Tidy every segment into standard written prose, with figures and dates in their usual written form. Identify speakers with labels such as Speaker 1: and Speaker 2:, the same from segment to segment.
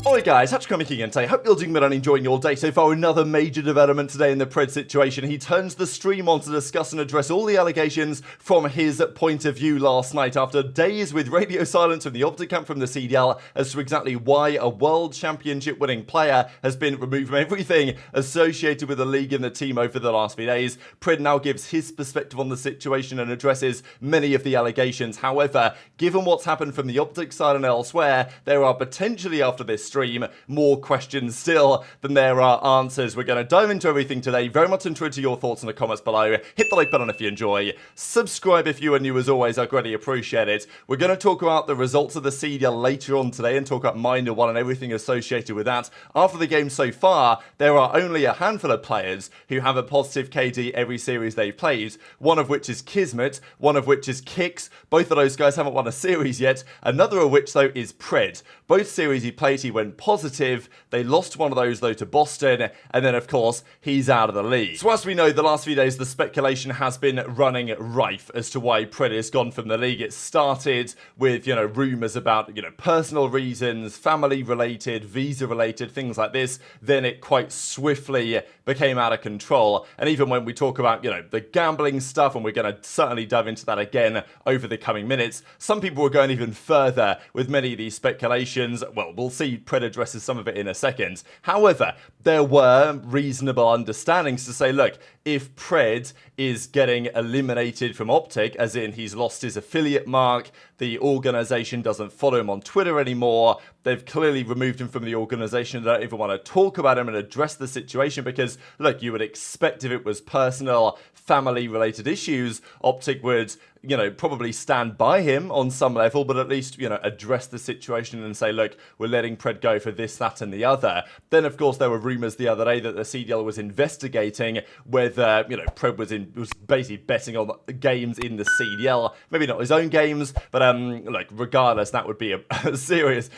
Speaker 1: Oi guys, HyDra again today. Hope you're doing well and enjoying your day so far. Another major development today in the Pred situation. He turns the stream on to discuss and address all the allegations from his point of view last night after days with radio silence from the OpTic camp from the CDL as to exactly why a world championship winning player has been removed from everything associated with the league and the team over the last few days. Pred now gives his perspective on the situation and addresses many of the allegations. However, given what's happened from the OpTic side and elsewhere, there are potentially after this stream more questions still than there are answers. We're going to dive into everything today. Very much interested in your thoughts in the comments below. Hit the like button if you enjoy. Subscribe if you are new as always. I greatly appreciate it. We're going to talk about the results of the CDL later on today and talk about Minor 1 and everything associated with that. After the game so far, there are only a handful of players who have a positive KD every series they've played. One of which is Kismet, one of which is Kicks. Both of those guys haven't won a series yet. Another of which though is Pred. Both series he played, he went positive. They lost one of those though to Boston, and then of course he's out of the league. So as we know, the last few days the speculation has been running rife as to why Pred has gone from the league. It started with, rumours about, personal reasons, family related, visa related, things like this. Then it quite swiftly became out of control. And even when we talk about, the gambling stuff, and we're going to certainly dive into that again over the coming minutes, some people were going even further with many of these speculations. Well, we'll see Pred addresses some of it in a second. However, there were reasonable understandings to say, look, if Pred is getting eliminated from OpTic, as in he's lost his affiliate mark, the organisation doesn't follow him on Twitter anymore, they've clearly removed him from the organisation, they don't even want to talk about him and address the situation because, look, you would expect if it was personal, family-related issues, OpTic would, probably stand by him on some level, but at least, address the situation and say, look, we're letting Pred go for this, that, and the other. Then, of course, there were rumours the other day that the CDL was investigating whether, Pred was basically betting on games in the CDL. Maybe not his own games, but, regardless, that would be a serious,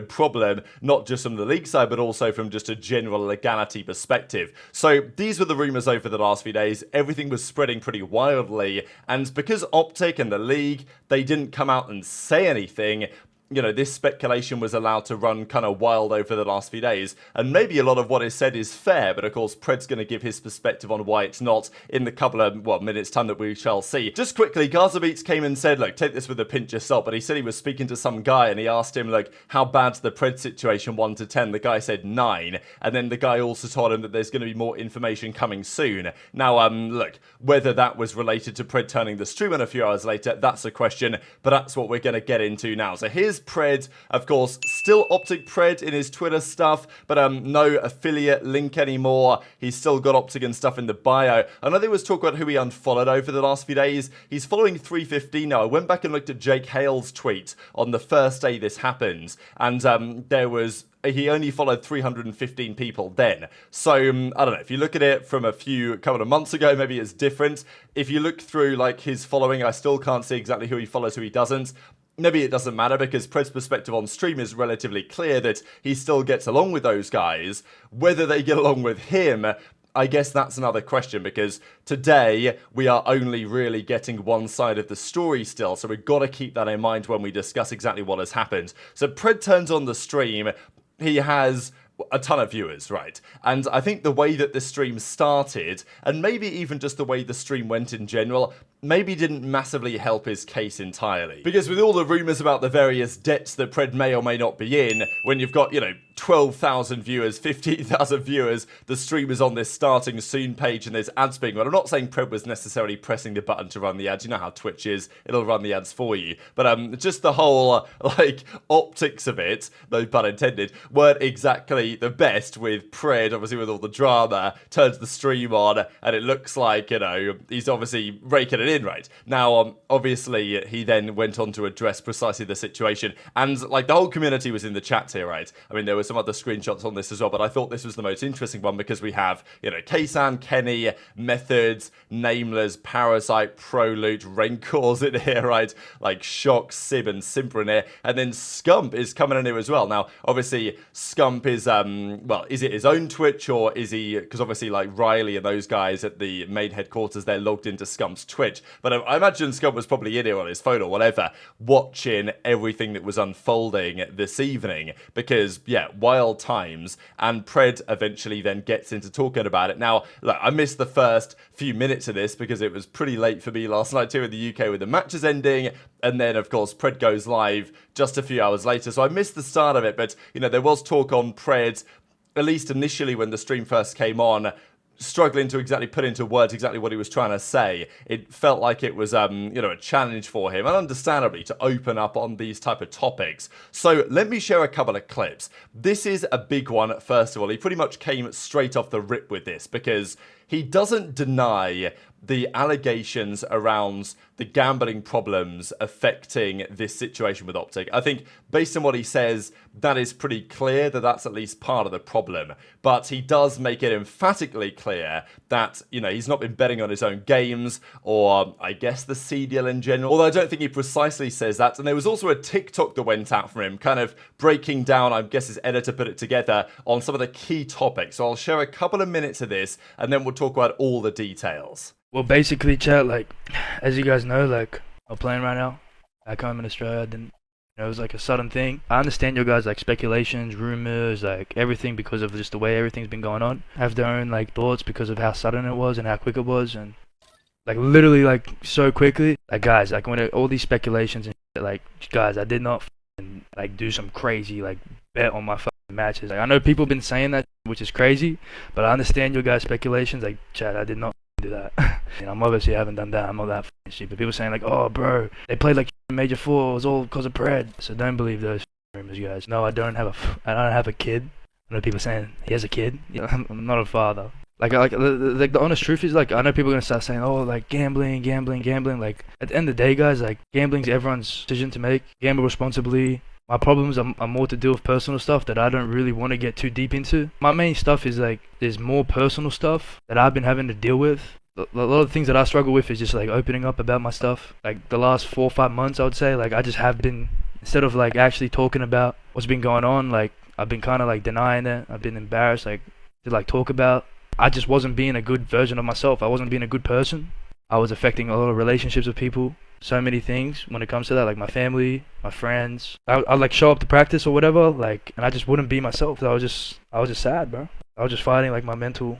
Speaker 1: problem, not just from the league side, but also from just a general legality perspective. So these were the rumours over the last few days. Everything was spreading pretty wildly, and because OpTic and the league, they didn't come out and say anything, this speculation was allowed to run kind of wild over the last few days. And maybe a lot of what is said is fair, but of course, Pred's going to give his perspective on why it's not in the couple of, minutes time that we shall see. Just quickly, Gazabeats came and said, look, take this with a pinch of salt, but he said he was speaking to some guy and he asked him, like, how bad's the Pred situation 1 to 10? The guy said 9. And then the guy also told him that there's going to be more information coming soon. Now, look, whether that was related to Pred turning the stream on a few hours later, that's a question, but that's what we're going to get into now. So here's Pred, of course, still OpTic Pred in his Twitter stuff, but no affiliate link anymore. He's still got OpTic and stuff in the bio. I know there was talk about who he unfollowed over the last few days. He's following 315 now. I went back and looked at JoeDeceives' tweet on the first day this happened, and he only followed 315 people then. So, I don't know, if you look at it from a couple of months ago, maybe it's different. If you look through, his following, I still can't see exactly who he follows, who he doesn't. Maybe it doesn't matter because Pred's perspective on stream is relatively clear that he still gets along with those guys. Whether they get along with him, I guess that's another question, because today we are only really getting one side of the story still, so we've got to keep that in mind when we discuss exactly what has happened. So Pred turns on the stream, he has a ton of viewers, right? And I think the way that the stream started, and maybe even just the way the stream went in general, maybe didn't massively help his case entirely. Because with all the rumours about the various debts that Pred may or may not be in, when you've got, 12,000 viewers, 15,000 viewers, the stream is on this starting soon page and there's ads being run. I'm not saying Pred was necessarily pressing the button to run the ads. You know how Twitch is, it'll run the ads for you. But just the whole, optics of it, no pun intended, weren't exactly the best with Pred, obviously with all the drama, turns the stream on and it looks like, he's obviously raking it in, right? Now, obviously, he then went on to address precisely the situation. And, the whole community was in the chat here, right? I mean, there was some other screenshots on this as well, but I thought this was the most interesting one because we have, Ksan, Kenny, Methods, Nameless, Parasite, Proloot, Raincor's in here, right? Shock, Sib, and Simp in here. And then Scump is coming in here as well. Now, obviously, Scump is well, is it his own Twitch, or is he, because obviously like ReeaL and those guys at the main headquarters, they're logged into Scump's Twitch, but I imagine Scump was probably in here on his phone or whatever, watching everything that was unfolding this evening, because yeah, wild times, and Pred eventually then gets into talking about it. Now, look, I missed the first few minutes of this because it was pretty late for me last night here in the UK with the matches ending, and then of course Pred goes live just a few hours later, so I missed the start of it. But you know, there was talk on Pred, at least initially when the stream first came on, struggling to exactly put into words exactly what he was trying to say. It felt like it was, you know, a challenge for him, and understandably, to open up on these type of topics. So let me share a couple of clips. This is a big one, first of all. He pretty much came straight off the rip with this, because he doesn't deny the allegations around the gambling problems affecting this situation with OpTic. I think based on what he says, that is pretty clear that that's at least part of the problem. But he does make it emphatically clear that, you know, he's not been betting on his own games, or I guess the CDL in general. Although I don't think he precisely says that. And there was also a TikTok that went out from him, kind of breaking down, I guess his editor put it together, on some of the key topics. So I'll share a couple of minutes of this, and then we'll talk about all the details.
Speaker 2: Well, basically, chat, like, as you guys know, like, I'm playing right now. Back home in Australia, it was like a sudden thing. I understand your guys, like, speculations, rumors, like, everything, because of just the way everything's been going on. Have their own, like, thoughts because of how sudden it was and how quick it was, and, like, literally, like, so quickly. Like, guys, like, when all these speculations and shit, like, guys, I did not like, do some crazy, like, bet on my matches. Like, I know people have been saying that, which is crazy, but I understand your guys' speculations. Like, chat, I did not do that. And I'm obviously haven't done that. I'm not that stupid. People saying like, oh bro, they played like Major 4, it was all because of Pred. So don't believe those rumors, guys. No, I don't have a kid. I know people saying he has a kid. You know, I'm not a father. Like the honest truth is, like, I know people are gonna start saying, oh, like, gambling. Like, at the end of the day, guys, like, gambling's everyone's decision to make. Gamble responsibly. My problems are more to do with personal stuff that I don't really want to get too deep into. My main stuff is, like, there's more personal stuff that I've been having to deal with. A lot of the things that I struggle with is just, like, opening up about my stuff. Like, the last 4 or 5 months, I would say, like, I just have been, instead of, like, actually talking about what's been going on, like, I've been kind of, like, denying it. I've been embarrassed, like, to, like, talk about. I just wasn't being a good version of myself. I wasn't being a good person. I was affecting a lot of relationships with people. So many things when it comes to that, like my family, my friends. I'd like show up to practice or whatever, like, and I just wouldn't be myself. I was just sad, bro. I was just fighting like my mental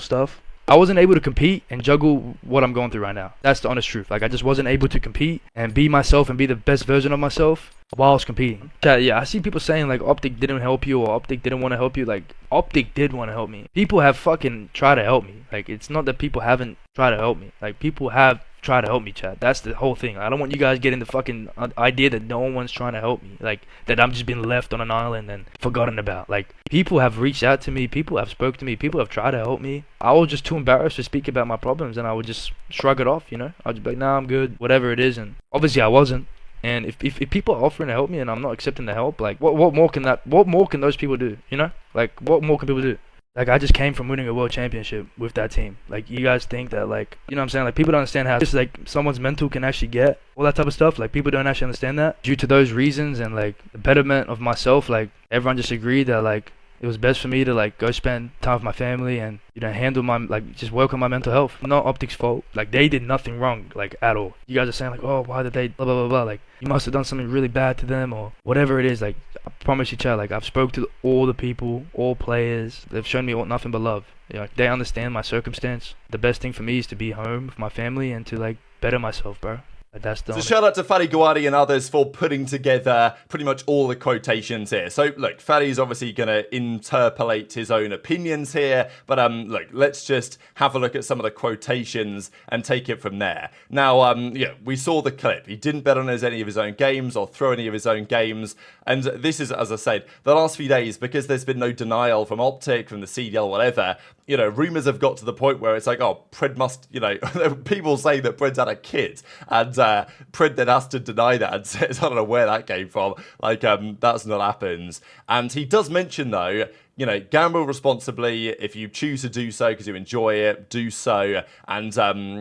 Speaker 2: stuff. I wasn't able to compete and juggle what I'm going through right now. That's the honest truth. Like, I just wasn't able to compete and be myself and be the best version of myself while I was competing. Yeah, I see people saying like OpTic didn't help you or OpTic didn't want to help you. Like, OpTic did want to help me. People have fucking tried to help me. Like, it's not that people haven't tried to help me. Like, people have tried to help me, chat. That's the whole thing. I don't want you guys getting the fucking idea that no one's trying to help me. Like, that I'm just being left on an island and forgotten about. Like, people have reached out to me. People have spoke to me. People have tried to help me. I was just too embarrassed to speak about my problems, and I would just shrug it off, you know? I'd just be like, nah, I'm good, whatever it is. And obviously I wasn't. And if people are offering to help me and I'm not accepting the help, like, what more can those people do, you know? Like, what more can people do? Like, I just came from winning a world championship with that team. Like, you guys think that, like, you know what I'm saying? Like, people don't understand how just, like, someone's mental can actually get all that type of stuff. Like, people don't actually understand that. Due to those reasons and, like, the betterment of myself, like, everyone just agreed that, like, it was best for me to, like, go spend time with my family and, you know, handle my, like, just work on my mental health. Not OpTic's fault. Like, they did nothing wrong, like, at all. You guys are saying, like, oh, why did they blah, blah, blah, blah. Like, you must have done something really bad to them or whatever it is. Like, I promise you, chat, like, I've spoke to all the people, all players. They've shown me nothing but love. You know, they understand my circumstance. The best thing for me is to be home with my family and to, like, better myself, bro. So
Speaker 1: shout out to FaZe and others for putting together pretty much all the quotations here. So look, FaZe's obviously going to interpolate his own opinions here, but look, let's just have a look at some of the quotations and take it from there. Now, yeah, we saw the clip. He didn't bet on any of his own games or throw any of his own games, and this is, as I said, the last few days, because there's been no denial from OpTic, from the CDL, whatever, you know, rumors have got to the point where it's like, oh, Pred must, you know, people say that Pred's had a kid, and Pred then has to deny that and says, I don't know where that came from. Like, that's not happened. And he does mention, though, you know, gamble responsibly. If you choose to do so because you enjoy it, do so. And,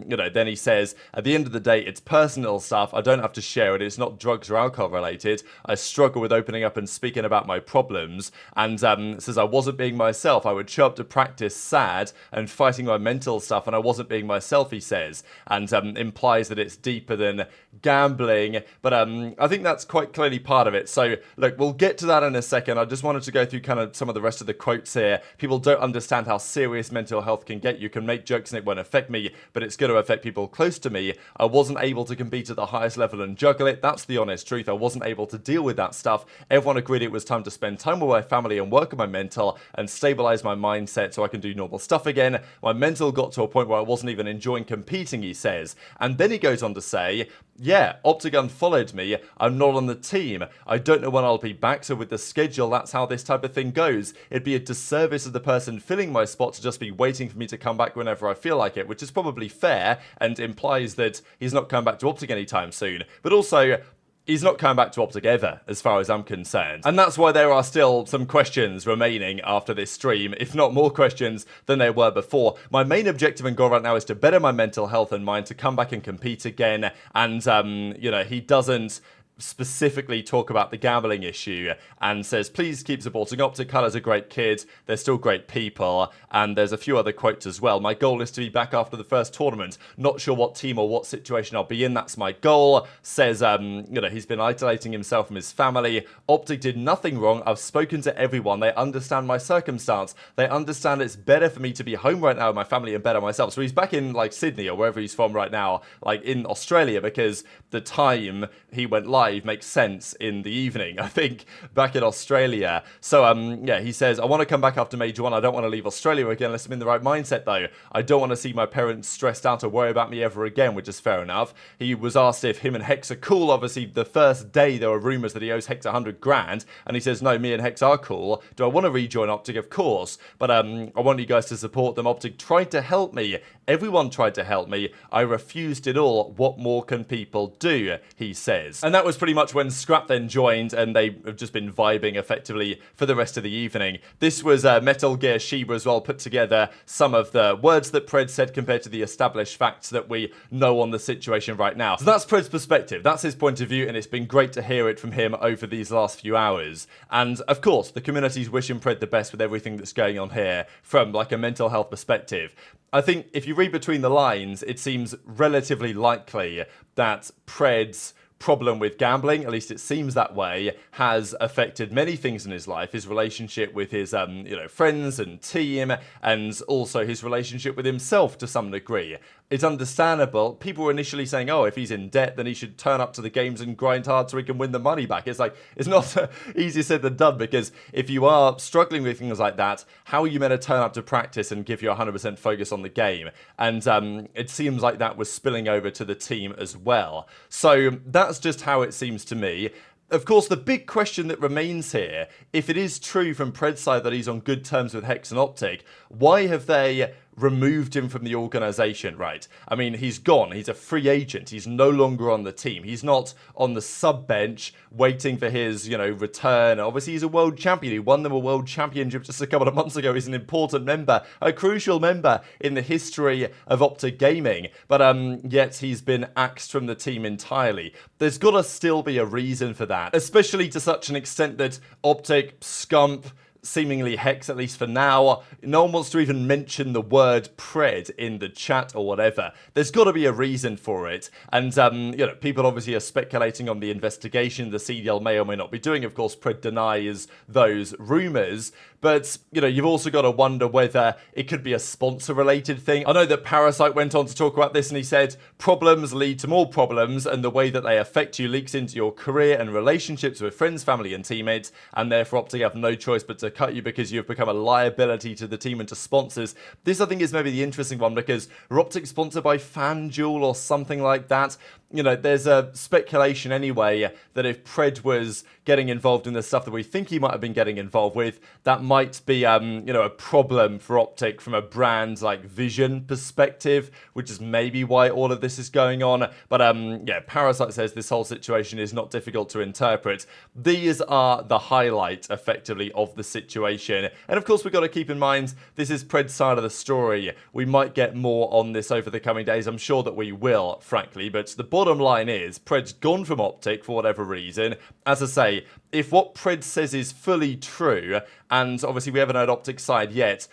Speaker 1: you know, then he says, at the end of the day, it's personal stuff. I don't have to share it. It's not drugs or alcohol related. I struggle with opening up and speaking about my problems. And says, I wasn't being myself. I would show up to practice sad and fighting my mental stuff, and I wasn't being myself, he says. And implies that it's deeper than gambling. But I think that's quite clearly part of it. So, look, we'll get to that in a second. I just wanted to go through kind of some of the rest of the quotes here. People don't understand how serious mental health can get. You can make jokes and it won't affect me, but it's going to affect people close to me. I wasn't able to compete at the highest level and juggle it. That's the honest truth. I wasn't able to deal with that stuff. Everyone agreed it was time to spend time with my family and work on my mental and stabilize my mindset so I can do normal stuff again. My mental got to a point where I wasn't even enjoying competing, he says. And then he goes on to say, yeah, OpTic unfollowed me. I'm not on the team. I don't know when I'll be back, so with the schedule, that's how this type of thing goes. It'd be a disservice of the person filling my spot to just be waiting for me to come back whenever I feel like it, which is probably fair and implies that he's not coming back to OpTic anytime soon. But also, he's not coming back to OpTic ever, as far as I'm concerned. And that's why there are still some questions remaining after this stream, if not more questions than there were before. My main objective and goal right now is to better my mental health and mind, to come back and compete again. And, you know, he doesn't specifically talk about the gambling issue and says, please keep supporting OpTic. HyDra's a great kid. They're still great people. And there's a few other quotes as well. My goal is to be back after the first tournament. Not sure what team or what situation I'll be in. That's my goal. Says, you know, he's been isolating himself from his family. OpTic did nothing wrong. I've spoken to everyone. They understand my circumstance. They understand it's better for me to be home right now with my family and better myself. So he's back in like Sydney or wherever he's from right now, like in Australia, because the time he went live makes sense in the evening, I think, back in Australia. So, yeah, he says, I want to come back after Major 1. I don't want to leave Australia again unless I'm in the right mindset, though. I don't want to see my parents stressed out or worry about me ever again, which is fair enough. He was asked if him and Hex are cool. Obviously, the first day there were rumours that he owes Hex 100 grand, and he says, no, me and Hex are cool. Do I want to rejoin OpTic? Of course. But I want you guys to support them. OpTic tried to help me. Everyone tried to help me. I refused it all. What more can people do? He says. And that was pretty much when Scrap then joined, and they have just been vibing effectively for the rest of the evening. This was Metal Gear Sheba as well, put together some of the words that Pred said compared to the established facts that we know on the situation right now. So that's Pred's perspective. That's his point of view, and it's been great to hear it from him over these last few hours. And of course, the community's wishing Pred the best with everything that's going on here from like a mental health perspective. I think if you read between the lines, it seems relatively likely that Pred's problem with gambling, at least it seems that way, has affected many things in his life. His relationship with his, you know, friends and team, and also his relationship with himself to some degree. It's understandable. People were initially saying, oh, if he's in debt, then he should turn up to the games and grind hard so he can win the money back. It's like, it's not easier said than done, because if you are struggling with things like that, how are you meant to turn up to practice and give your 100% focus on the game? And it seems like that was spilling over to the team as well. So that's just how it seems to me. Of course, the big question that remains here, if it is true from Pred's side that he's on good terms with Hex and OpTic, why have they removed him from the organization, right? I mean, he's gone. He's a free agent. He's no longer on the team. He's not on the sub bench waiting for his, you know, return. Obviously, he's a world champion. He won them a world championship just a couple of months ago. He's an important member, a crucial member in the history of OpTic Gaming. But yet he's been axed from the team entirely. There's got to still be a reason for that, especially to such an extent that OpTic, Scump, seemingly Hex, at least for now, no one wants to even mention the word Pred in the chat or whatever. There's got to be a reason for it. And, you know, people obviously are speculating on the investigation the CDL may or may not be doing. Of course, Pred denies those rumours. But, you know, you've also got to wonder whether it could be a sponsor-related thing. I know that Parasite went on to talk about this, and he said, problems lead to more problems, and the way that they affect you leaks into your career and relationships with friends, family, and teammates, and therefore OpTic have no choice but to cut you because you've become a liability to the team and to sponsors. This, I think, is maybe the interesting one, because we're OpTic sponsored by FanDuel or something like that. you know, there's a speculation anyway that if Pred was getting involved in the stuff that we think he might have been getting involved with, that might be, you know, a problem for OpTic from a brand like vision perspective, which is maybe why all of this is going on. But yeah, Parasite says this whole situation is not difficult to interpret. These are the highlight, effectively, of the situation. And of course, we've got to keep in mind, this is Pred's side of the story. We might get more on this over the coming days. I'm sure that we will, frankly. But the bottom line is, Pred's gone from OpTic for whatever reason. As I say, if what Pred says is fully true, and obviously we haven't heard OpTic's side yet,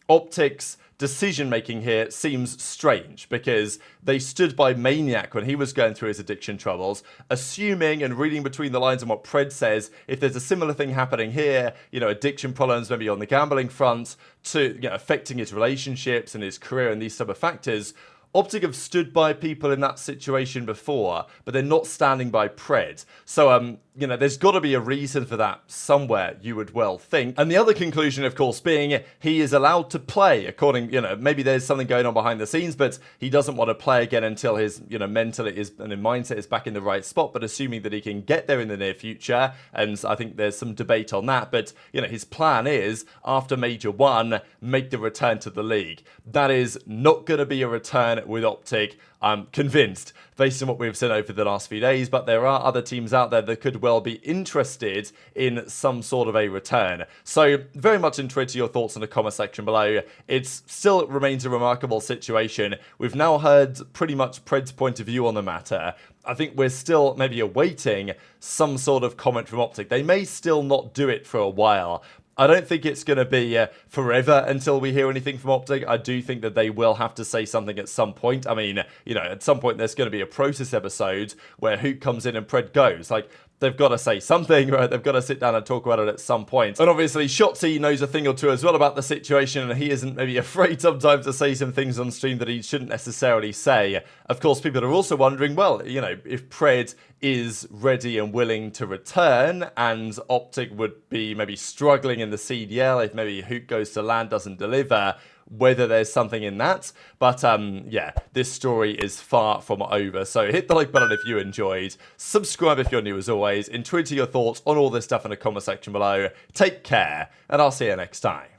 Speaker 1: OpTic's decision-making here seems strange because they stood by Maniac when he was going through his addiction troubles, assuming and reading between the lines on what Pred says, if there's a similar thing happening here, you know, addiction problems maybe on the gambling front, to, you know, affecting his relationships and his career and these type of factors, OpTic have stood by people in that situation before, but they're not standing by Pred. So, you know, there's got to be a reason for that somewhere, you would well think. And the other conclusion, of course, being he is allowed to play according, you know, maybe there's something going on behind the scenes, but he doesn't want to play again until his, you know, mental is and his mindset is back in the right spot, but assuming that he can get there in the near future. And I think there's some debate on that. But, you know, his plan is, after Major 1, make the return to the league. That is not going to be a return with OpTic. I'm convinced, based on what we've seen over the last few days, but there are other teams out there that could well be interested in some sort of a return. So, very much intrigued to your thoughts in the comment section below. It still remains a remarkable situation. We've now heard pretty much Pred's point of view on the matter. I think we're still maybe awaiting some sort of comment from OpTic. They may still not do it for a while. I don't think it's going to be forever until we hear anything from OpTic. I do think that they will have to say something at some point. I mean, you know, at some point there's going to be a process episode where Hoot comes in and Pred goes. Like, they've got to say something, right? They've got to sit down and talk about it at some point. And obviously, Shotzzy knows a thing or two as well about the situation, and he isn't maybe afraid sometimes to say some things on stream that he shouldn't necessarily say. Of course, people are also wondering, well, you know, if Pred is ready and willing to return, and OpTic would be maybe struggling in the CDL, if maybe Hoot goes to LAN, doesn't deliver, whether there's something in that. But yeah, this story is far from over. So hit the like button if you enjoyed. Subscribe if you're new as always. Intrigued to your thoughts on all this stuff in the comment section below. Take care, and I'll see you next time.